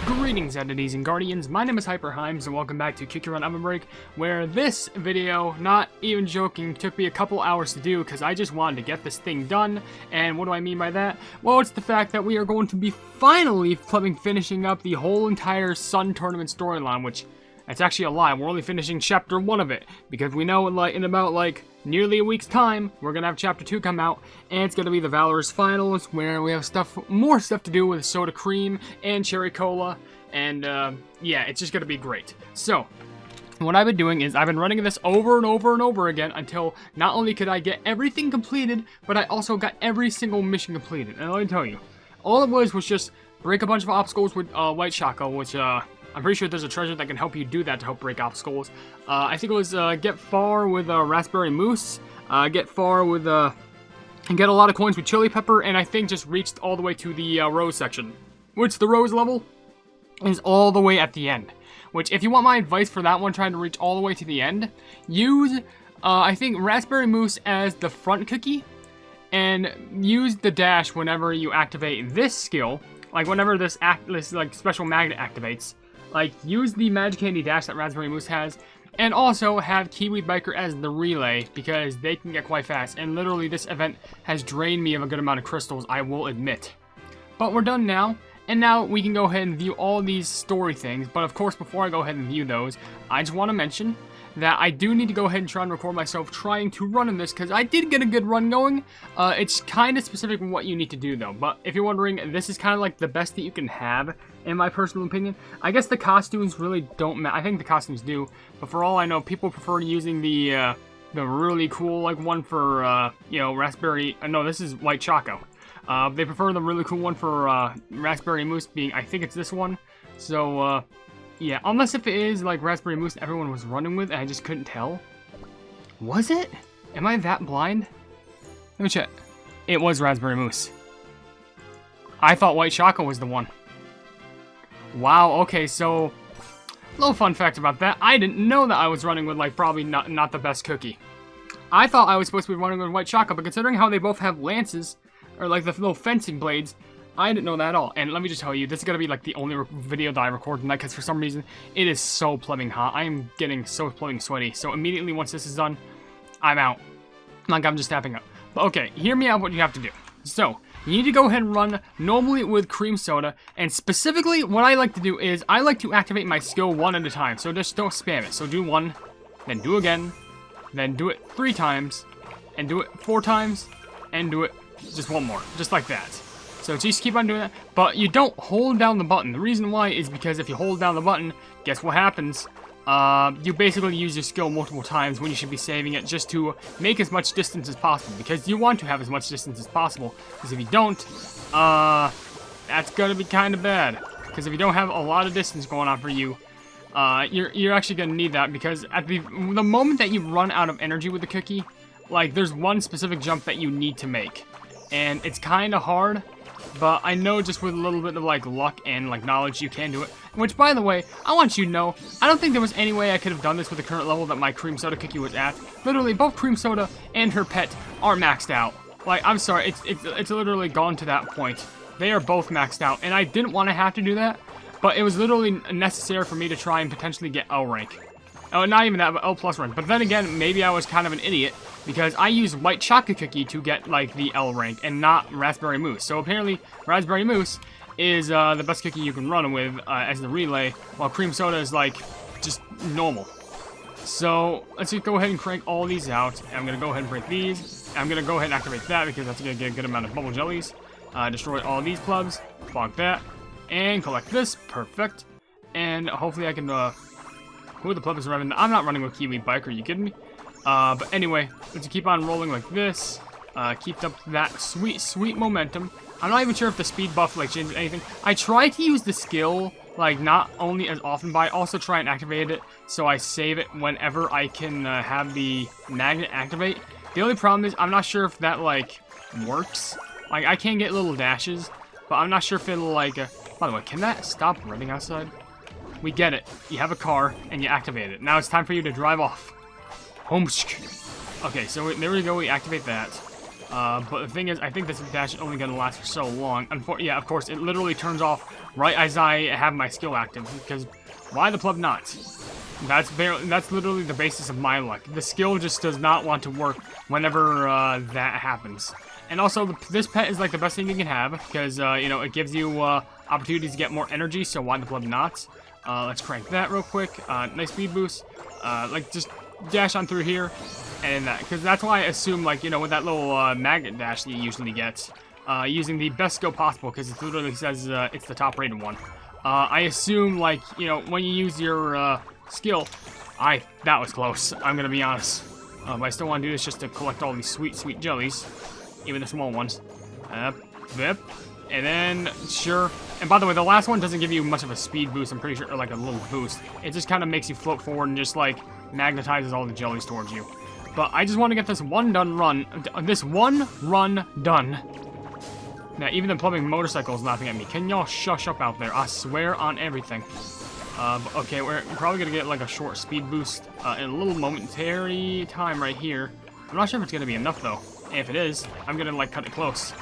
Greetings, entities and guardians. My name is HyperHimes, and welcome back to Kick Your Run OvenBreak, where this video, not even joking, took me a couple hours to do because I just wanted to get this thing done. And what do I mean by that? Well, it's the fact that we are going to be finally finishing up the whole entire Sun Tournament storyline, which that's actually a lie. We're only finishing Chapter 1 of it, because we know in about nearly a week's time, we're gonna have Chapter 2 come out, and it's gonna be the Valorous Finals, where we have more stuff to do with Soda Cream and Cherry Cola, and yeah, it's just gonna be great. So, what I've been doing is I've been running this over and over and over again until not only could I get everything completed, but I also got every single mission completed. And let me tell you, all it was just break a bunch of obstacles with White Choco, which I'm pretty sure there's a treasure that can help you do that to help break obstacles. I think it was get far with Raspberry Mousse, get far with and get a lot of coins with Chili Pepper, and I think just reached all the way to the Rose section, which the Rose level is all the way at the end. Which, if you want my advice for that one, trying to reach all the way to the end, use I think Raspberry Mousse as the front cookie, and use the dash whenever you activate this skill. Like whenever this special magnet activates. Use the Magic Candy Dash that Raspberry Mousse has, and also have Kiwi Biker as the relay, because they can get quite fast, and literally this event has drained me of a good amount of crystals, I will admit. But we're done now, and now we can go ahead and view all these story things, but of course before I go ahead and view those, I just want to mention that I do need to go ahead and try and record myself trying to run in this, because I did get a good run going. It's kind of specific on what you need to do though, but if you're wondering, this is kind of like the best that you can have, in my personal opinion. I guess the costumes really don't matter. I think the costumes do, but for all I know, people prefer using the really cool one for, you know, Raspberry, no, this is White Choco. They prefer the really cool one for Raspberry Mousse being, I think it's this one, so, yeah, unless if it is Raspberry Mousse everyone was running with and I just couldn't tell. Was it? Am I that blind? Let me check. It was Raspberry Mousse. I thought White Choco was the one. Wow, okay, so little fun fact about that. I didn't know that I was running with probably not the best cookie. I thought I was supposed to be running with White Choco, but considering how they both have lances, or the little fencing blades, I didn't know that at all. And let me just tell you, this is going to be the only video that I record tonight, because for some reason, it is so plumbing hot. I am getting so plumbing sweaty. So immediately once this is done, I'm out. I'm just tapping up. But okay, hear me out what you have to do. So, you need to go ahead and run normally with cream soda. And specifically, what I like to do is, I like to activate my skill one at a time. So just don't spam it. So do one, then do again, then do it 3 times, and do it 4 times, and do it just one more. Just like that. So just keep on doing that, but you don't hold down the button. The reason why is because if you hold down the button, guess what happens? You basically use your skill multiple times when you should be saving it just to make as much distance as possible, because you want to have as much distance as possible, because if you don't, that's gonna be kind of bad, because if you don't have a lot of distance going on for you, you're actually gonna need that, because at the moment that you run out of energy with the cookie, there's one specific jump that you need to make, and it's kind of hard. But I know just with a little bit of luck and knowledge you can do it. Which, by the way, I want you to know, I don't think there was any way I could have done this with the current level that my cream soda cookie was at. Literally, both cream soda and her pet are maxed out. I'm sorry, it's literally gone to that point. They are both maxed out, and I didn't want to have to do that, but it was literally necessary for me to try and potentially get L rank. Oh, not even that, but L plus rank. But then again, maybe I was kind of an idiot, because I used White Chocolate Cookie to get, the L rank, and not Raspberry Mousse. So apparently, Raspberry Mousse is the best cookie you can run with as the relay, while Cream Soda is, just normal. So, let's just go ahead and crank all these out. I'm going to go ahead and break these. I'm going to go ahead and activate that, because that's going to get a good amount of bubble jellies. Destroy all these plebs, block that, and collect this. Perfect. And hopefully I can, who the pleb is running? I'm not running with Kiwi Biker, are you kidding me? But anyway, let's keep on rolling like this. Keep up that sweet momentum. I'm not even sure if the speed buff changes anything. I try to use the skill not only as often, but I also try and activate it so I save it whenever I can have the magnet activate. The only problem is I'm not sure if that works. I can get little dashes, but I'm not sure if it'll by the way, can that stop running outside? We get it. You have a car and you activate it. Now it's time for you to drive off. Okay, so there we go, we activate that. But the thing is, I think this dash is only going to last for so long. Yeah, of course, it literally turns off right as I have my skill active, because why the pleb not? That's literally the basis of my luck. The skill just does not want to work whenever that happens. And also, this pet is like the best thing you can have, because, you know, it gives you opportunities to get more energy, so why the pleb not? Let's crank that real quick. Nice speed boost. Like, just dash on through here, and that, because that's why I assume, like, you know, with that little magnet dash that you usually get, using the best skill possible, because it literally says it's the top rated one. I assume, like, you know, when you use your skill, that was close, I'm gonna be honest. But I still want to do this just to collect all these sweet, sweet jellies, even the small ones. Vip. And then, sure. And by the way, the last one doesn't give you much of a speed boost, I'm pretty sure, or like a little boost. It just kind of makes you float forward and just, like, magnetizes all the jellies towards you. But I just want to get this one run done. Now, even the plumbing motorcycle is laughing at me. Can y'all shush up out there? I swear on everything. Okay, we're probably going to get, like, a short speed boost in a little momentary time right here. I'm not sure if it's going to be enough, though. And if it is, I'm going to, like, cut it close.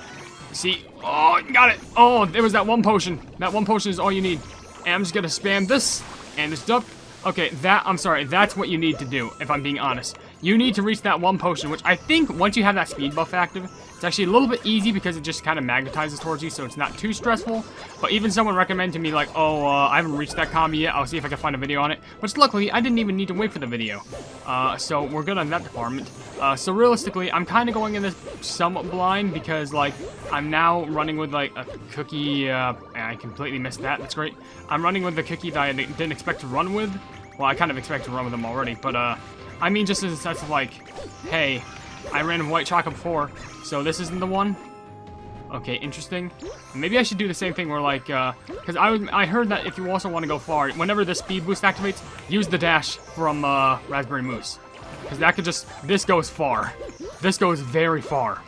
See? Oh, got it! Oh, there was that one potion. That one potion is all you need. And I'm just going to spam this and this stuff. Okay, I'm sorry, that's what you need to do, if I'm being honest. You need to reach that one potion, which I think once you have that speed buff active, it's actually a little bit easy because it just kind of magnetizes towards you, so it's not too stressful. But even someone recommended to me, like, oh, I haven't reached that combo yet, I'll see if I can find a video on it. Which, luckily, I didn't even need to wait for the video. So we're good on that department. So realistically, I'm kind of going in this somewhat blind because, like, I'm now running with, like, a cookie, I completely missed that, that's great. I'm running with the cookie that I didn't expect to run with. Well, I kind of expect to run with them already, but, I mean, just in the sense of, like, hey, I ran with white chocolate before, so this isn't the one? Okay, interesting. Maybe I should do the same thing where, like, because I heard that if you also want to go far, whenever the speed boost activates, use the dash from, Raspberry Moose. Because that could just, this goes far. This goes very far.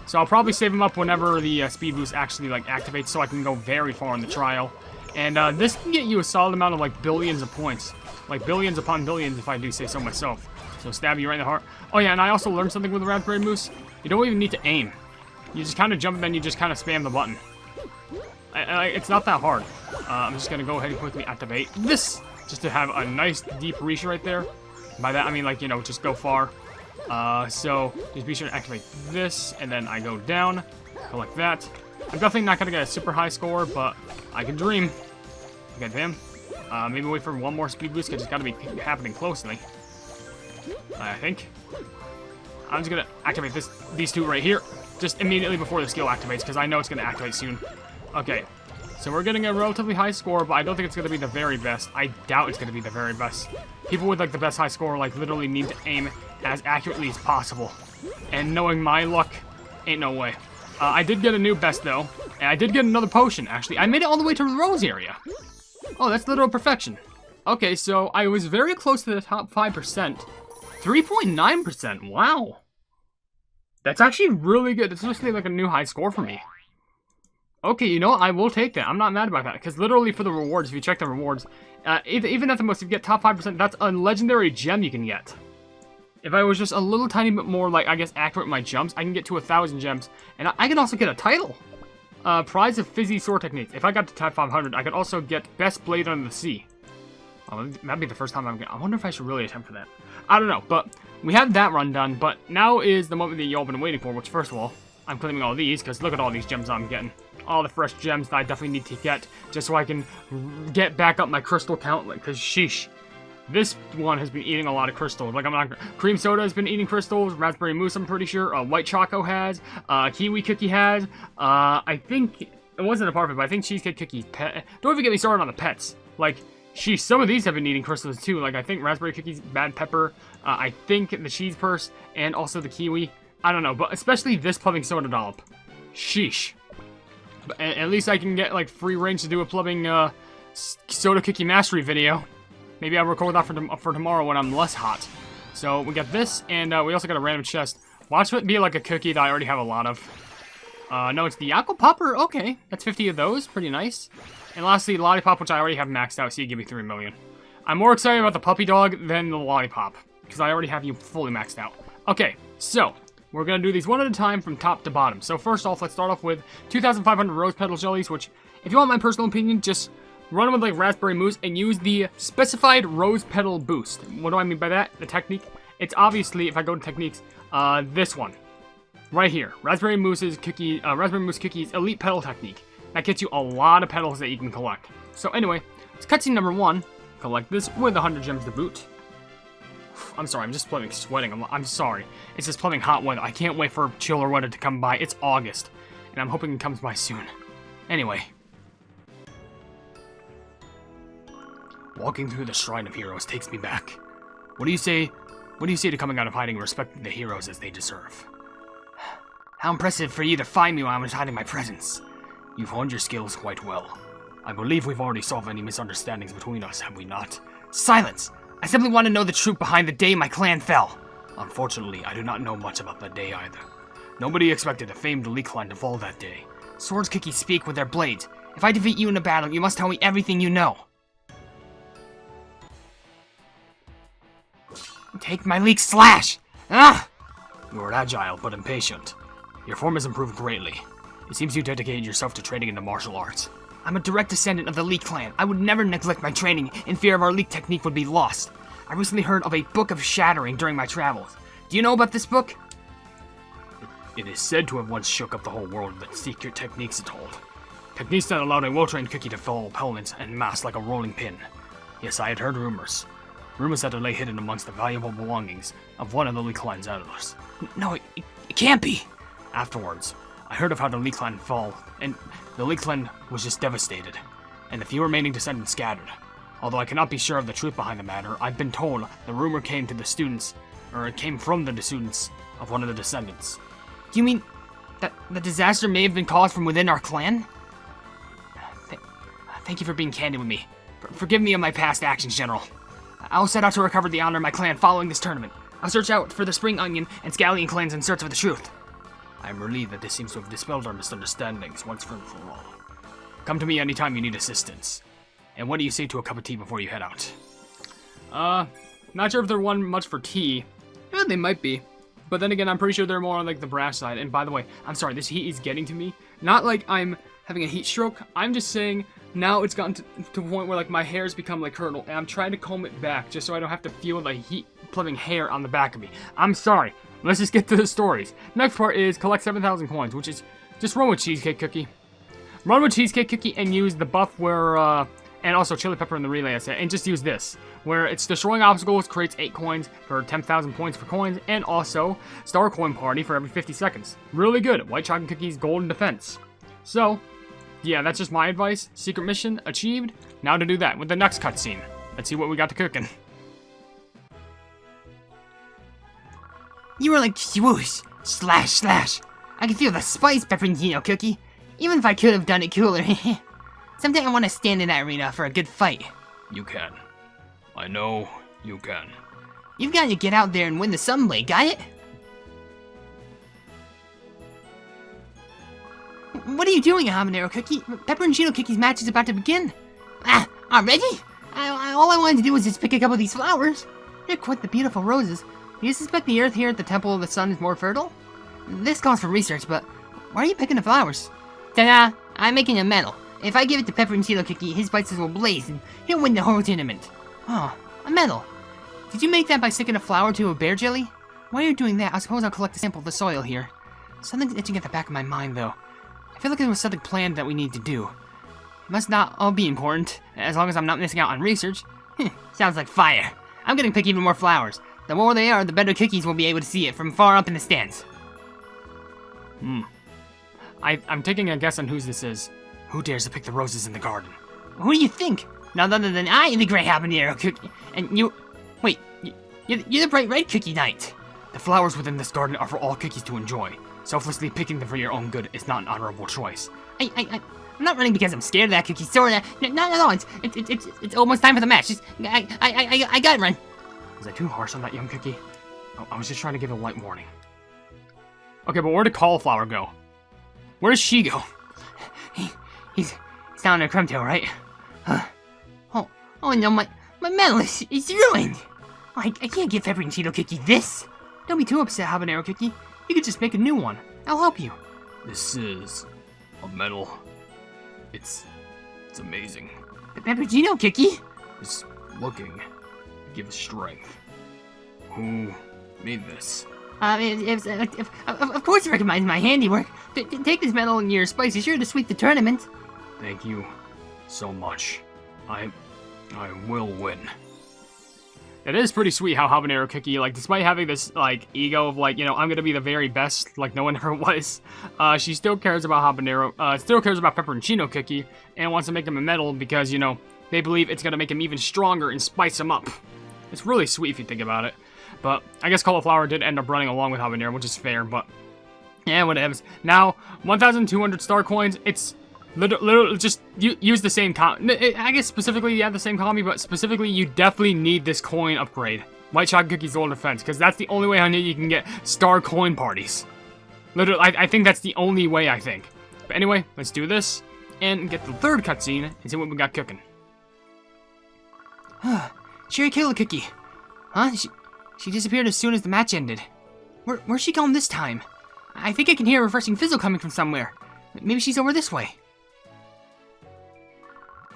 So I'll probably save them up whenever the speed boost actually, like, activates, so I can go very far in the trial. And, this can get you a solid amount of, like, billions of points. Like, billions upon billions, if I do say so myself. So stab you right in the heart. Oh yeah, and I also learned something with the Raspberry Moose. You don't even need to aim. You just kind of jump and then you just kind of spam the button. It's not that hard. I'm just going to go ahead and quickly activate this. Just to have a nice deep reach right there. By that, I mean, like, you know, just go far. So, just be sure to activate this. And then I go down. Go like that. I'm definitely not going to get a super high score, but I can dream. Okay, damn. Maybe wait for one more speed boost, because it's got to be happening closely. I think. I'm just going to activate these two right here, just immediately before the skill activates, because I know it's going to activate soon. Okay, so we're getting a relatively high score, but I don't think it's going to be the very best. I doubt it's going to be the very best. People with, like, the best high score, like, literally need to aim as accurately as possible. And knowing my luck, ain't no way. I did get a new best, though, and I did get another potion, actually. I made it all the way to the Rose area. Oh, that's literal perfection. Okay, so I was very close to the top 5%. 3.9%, wow. That's actually really good. It's actually like a new high score for me. Okay, you know what? I will take that. I'm not mad about that, because literally for the rewards, if you check the rewards, even at the most, if you get top 5%, that's a legendary gem you can get. If I was just a little tiny bit more, like, I guess, accurate with my jumps, I can get to 1,000 gems, and I can also get a title. Prize of Fizzy Sword Techniques. If I got to type 500, I could also get Best Blade Under the Sea. Oh, that'd be the first time I'm gonna... I wonder if I should really attempt for that. I don't know, but we have that run done, but now is the moment that y'all been waiting for, which, first of all, I'm claiming all these, because look at all these gems I'm getting. All the fresh gems that I definitely need to get, just so I can get back up my crystal count, because sheesh. This one has been eating a lot of crystals. Like, I'm not... Cream Soda has been eating crystals. Raspberry Mousse, I'm pretty sure. White Choco has. Kiwi Cookie has. I think... It wasn't a part of it, but I think Cheesecake Cookie pet... Don't even get me started on the pets. Like, sheesh, some of these have been eating crystals, too. Like, I think Raspberry Cookies, Bad Pepper. I think the Cheese Purse, and also the Kiwi. I don't know, but especially this Plumbing Soda Dollop. Sheesh. But at least I can get, like, free range to do a Plumbing, Soda Cookie Mastery video. Maybe I'll record that for tomorrow when I'm less hot. So, we got this, and we also got a random chest. Watch it be like a cookie that I already have a lot of. No, it's the Aqua Popper. Okay, that's 50 of those. Pretty nice. And lastly, Lollipop, which I already have maxed out, so you give me 3 million. I'm more excited about the Puppy Dog than the Lollipop, because I already have you fully maxed out. Okay, so, we're going to do these one at a time from top to bottom. So first off, let's start off with 2,500 rose petal jellies, which, if you want my personal opinion, just run with like raspberry mousse and use the specified rose petal boost. What do I mean by that? The technique? It's obviously, if I go to techniques, this one. Right here. Raspberry mousse cookies elite petal technique. That gets you a lot of petals that you can collect. So anyway, it's cutscene number 1. Collect this with 100 gems to boot. I'm sorry, I'm just sweating. I'm sorry. It's just plumbing hot weather. I can't wait for chiller weather to come by. It's August, and I'm hoping it comes by soon. Anyway. Walking through the Shrine of Heroes takes me back. What do you say to coming out of hiding and respecting the heroes as they deserve? How impressive for you to find me while I was hiding my presence. You've honed your skills quite well. I believe we've already solved any misunderstandings between us, have we not? Silence! I simply want to know the truth behind the day my clan fell. Unfortunately, I do not know much about that day either. Nobody expected the famed elite clan to fall that day. Swords cookies speak with their blades. If I defeat you in a battle, you must tell me everything you know. Take my leek slash! Ah! You are agile, but impatient. Your form has improved greatly. It seems you dedicated yourself to training in the martial arts. I'm a direct descendant of the Leek clan. I would never neglect my training in fear of our Leek technique would be lost. I recently heard of a Book of Shattering during my travels. Do you know about this book? It is said to have once shook up the whole world with secret techniques it hold. Techniques that allowed a well-trained cookie to follow opponents en masse like a rolling pin. Yes, I had heard rumors. Rumors that lay hidden amongst the valuable belongings of one of the Leek clan's elders. No, it can't be! Afterwards, I heard of how the Leek clan fell, and the Leek clan was just devastated, and the few remaining descendants scattered. Although I cannot be sure of the truth behind the matter, I've been told the rumor came from the students of one of the descendants. Do you mean that the disaster may have been caused from within our clan? Thank you for being candid with me. Forgive me of my past actions, General. I'll set out to recover the honor of my clan following this tournament. I'll search out for the Spring Onion and Scallion clans in search of the truth. I am relieved that this seems to have dispelled our misunderstandings once and for all. Come to me anytime you need assistance. And what do you say to a cup of tea before you head out? Not sure if they're one much for tea. Yeah, they might be. But then again, I'm pretty sure they're more on like the brash side. And by the way, I'm sorry, this heat is getting to me. Not like I'm having a heat stroke. I'm just saying now it's gotten to a point where like my hair's become like curdled. And I'm trying to comb it back just so I don't have to feel the heat plumbing hair on the back of me. I'm sorry. Let's just get to the stories. Next part is collect 7,000 coins, which is just run with Cheesecake Cookie. Run with Cheesecake Cookie and use the buff where, and also Chili Pepper in the relay set, and just use this, where it's destroying obstacles, creates 8 coins for 10,000 points for coins, and also Star Coin Party for every 50 seconds. Really good. White Chocolate Cookies, Golden Defense. So, yeah, that's just my advice. Secret mission achieved. Now to do that with the next cutscene. Let's see what we got to cooking. You were like swoosh, slash, slash. I can feel the spice, Pepperino Cookie. Even if I could have done it cooler. Someday I want to stand in that arena for a good fight. You can. I know you can. You've got to get out there and win the Sunblade, got it? What are you doing, Habanero Cookie? Pepperoncino Cookie's match is about to begin. Ah, already? All I wanted to do was just pick a couple of these flowers. They're quite the beautiful roses. Do you suspect the earth here at the Temple of the Sun is more fertile? This calls for research, but why are you picking the flowers? Ta-da! I'm making a medal. If I give it to Pepperoncino Cookie, his spices will blaze and he'll win the whole tournament. Oh, a medal. Did you make that by sticking a flower to a bear jelly? While you're doing that, I suppose I'll collect a sample of the soil here. Something's itching at the back of my mind, though. I feel like there was something planned that we need to do. It must not all be important, as long as I'm not missing out on research. Sounds like fire. I'm gonna pick even more flowers. The more they are, the better Cookies will be able to see it from far up in the stands. I'm taking a guess on whose this is. Who dares to pick the roses in the garden? Who do you think? None other than I, the Grey Habanero Cookie. And you... Wait, you're the Bright Red Cookie Knight. The flowers within this garden are for all cookies to enjoy. Selflessly picking them for your own good is not an honorable choice. I'm not running because I'm scared of that cookie. Sorry, no, it's almost time for the match. I gotta run. Was I too harsh on that young cookie? Oh, I was just trying to give a light warning. Okay, but where did Cauliflower go? Where does she go? He's down in Kremto, right? Oh no, my medal is ruined. I can't give Pepperoncino Cookie this. Don't be too upset, Habanero Cookie. You could just make a new one. I'll help you. This is a medal. It's amazing. Pepperino, Kiki? It's looking gives strength. Who made this? Of course, I recognize my handiwork. Take this medal and your spice is sure to sweep the tournament. Thank you so much. I will win. It is pretty sweet how Habanero Cookie, like, despite having this, like, ego of, like, you know, I'm gonna be the very best, like no one ever was, she still cares about Habanero, still cares about Pepperoncino Cookie, and wants to make him a medal because, you know, they believe it's gonna make him even stronger and spice him up. It's really sweet if you think about it. But I guess Cauliflower did end up running along with Habanero, which is fair, but yeah, whatever. Now, 1,200 star coins, it's literally just use the same I guess specifically, yeah, the same combi, but specifically, you definitely need this coin upgrade. White Chocolate Cookie's Golden Defense, because that's the only way I know you can get star coin parties. Literally, I think that's the only way, I think. But anyway, let's do this, and get the third cutscene, and see what we got cooking. Cherry Killer Cookie. Huh? She disappeared as soon as the match ended. Where's she gone this time? I think I can hear a refreshing fizzle coming from somewhere. Maybe she's over this way.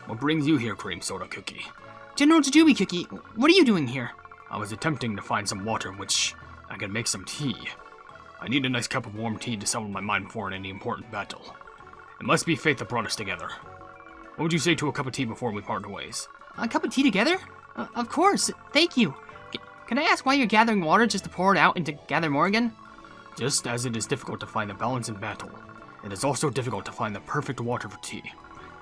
What brings you here, Cream Soda Cookie? General Jujube Cookie, what are you doing here? I was attempting to find some water in which I can make some tea. I need a nice cup of warm tea to settle my mind before any important battle. It must be fate that brought us together. What would you say to a cup of tea before we part ways? A cup of tea together? Of course, thank you. Can I ask why you're gathering water just to pour it out and to gather more again? Just as it is difficult to find the balance in battle, it is also difficult to find the perfect water for tea.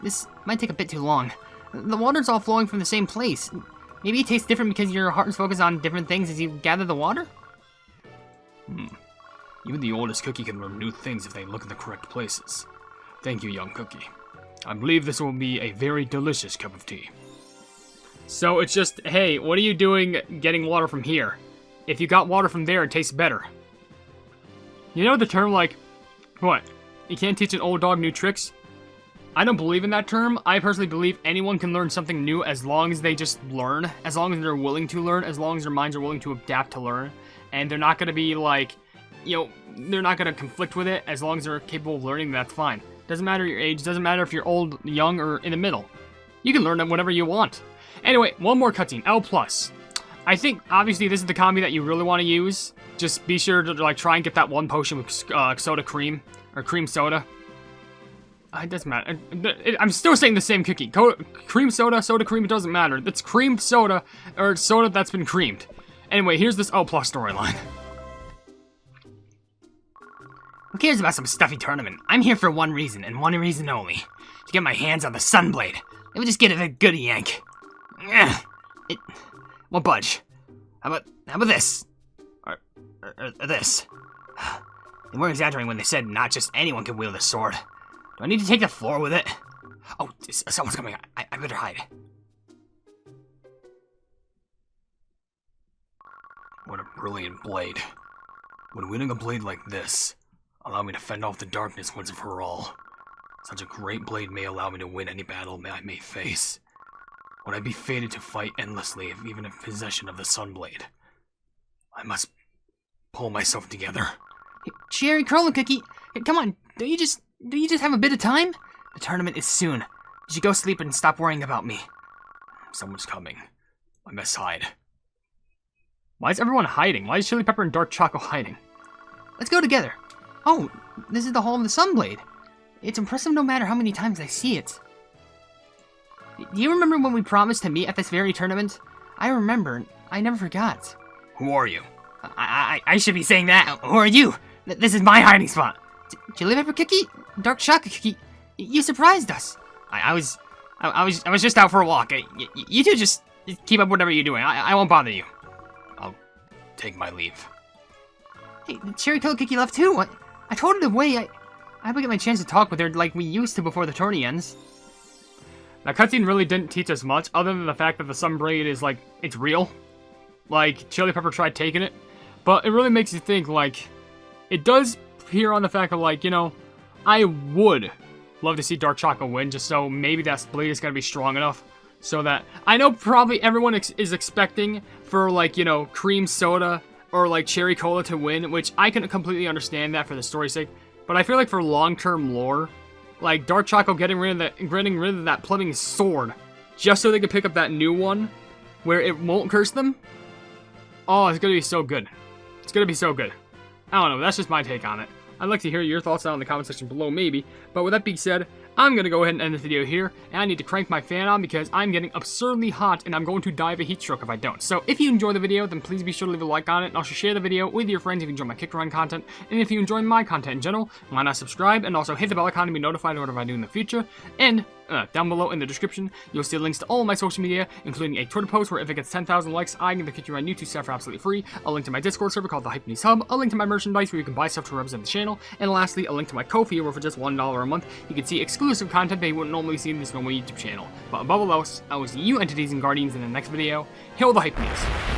This might take a bit too long. The water's all flowing from the same place. Maybe it tastes different because your heart is focused on different things as you gather the water? Even the oldest cookie can learn new things if they look in the correct places. Thank you, young cookie. I believe this will be a very delicious cup of tea. So it's just, hey, what are you doing getting water from here? If you got water from there, it tastes better. You know the term, like, what? You can't teach an old dog new tricks? I don't believe in that term. I personally believe anyone can learn something new as long as they just learn, as long as they're willing to learn, as long as their minds are willing to adapt to learn, and they're not going to be like, you know, they're not going to conflict with it. As long as they're capable of learning, that's fine. Doesn't matter your age, doesn't matter if you're old, young, or in the middle. You can learn whatever you want. Anyway, one more cutscene, L+. I think, obviously, this is the combi that you really want to use. Just be sure to, like, try and get that one potion with soda cream, or cream soda. It doesn't matter. I'm still saying the same cookie. Cream soda, soda cream, it doesn't matter. It's creamed soda, or soda that's been creamed. Anyway, here's this L+ storyline. Who cares about some stuffy tournament? I'm here for one reason, and one reason only. To get my hands on the Sunblade. Let me just get a goody yank. It won't budge. How about this? Or this? They weren't exaggerating when they said not just anyone can wield a sword. Do I need to take the floor with it? Oh, someone's coming. I better hide. What a brilliant blade. Would winning a blade like this allow me to fend off the darkness once and for all? Such a great blade may allow me to win any battle I may face. Would I be fated to fight endlessly if even in possession of the Sunblade? I must pull myself together. Cherry Curl Cookie, come on, do you just have a bit of time? The tournament is soon. You should go sleep and stop worrying about me. Someone's coming. I must hide. Why is everyone hiding? Why is Chili Pepper and Dark Choco hiding? Let's go together. Oh, this is the Hall of the Sunblade. It's impressive no matter how many times I see it. Do you remember when we promised to meet at this very tournament? I remember. I never forgot. Who are you? I should be saying that. Who are you? This is my hiding spot. Chili Pepper Cookie? Dark Chocolate Cookie? You surprised us. I was just out for a walk. You two just keep up whatever you're doing. I won't bother you. I'll take my leave. Hey, the Cherry Cola Cookie left too. I told her to wait. I hope I get my chance to talk with her like we used to before the tourney ends. That cutscene really didn't teach us much, other than the fact that the Sunblade is, like, it's real. Like, Chili Pepper tried taking it. But it really makes you think, like, it does appear on the fact of, like, you know, I would love to see Dark Chocolate win, just so maybe that blade is going to be strong enough. So that, I know probably everyone is expecting for, like, you know, cream soda or like Cherry Cola to win, which I can completely understand that for the story's sake, but I feel like for long-term lore, like Dark Choco getting rid of that plumbing sword just so they could pick up that new one where it won't curse them. Oh, it's gonna be so good. It's gonna be so good. I don't know, that's just my take on it. I'd like to hear your thoughts down in the comment section below, maybe. But with that being said, I'm going to go ahead and end this video here, and I need to crank my fan on because I'm getting absurdly hot, and I'm going to die of a heat stroke if I don't. So if you enjoy the video, then please be sure to leave a like on it, and also share the video with your friends if you enjoy my kick run content. And if you enjoy my content in general, why not subscribe, and also hit the bell icon to be notified of whatever I do in the future. And down below in the description, you'll see links to all my social media, including a Twitter post where if it gets 10,000 likes, I give the Kick Your Run YouTube stuff for absolutely free, a link to my Discord server called the Hypenese Hub, a link to my merchandise where you can buy stuff to represent the channel, and lastly, a link to my Ko-fi where for just $1 a month, you can see exclusive content that you wouldn't normally see in this normal YouTube channel. But above all else, I will see you entities and guardians in the next video. Hail the Hypenese!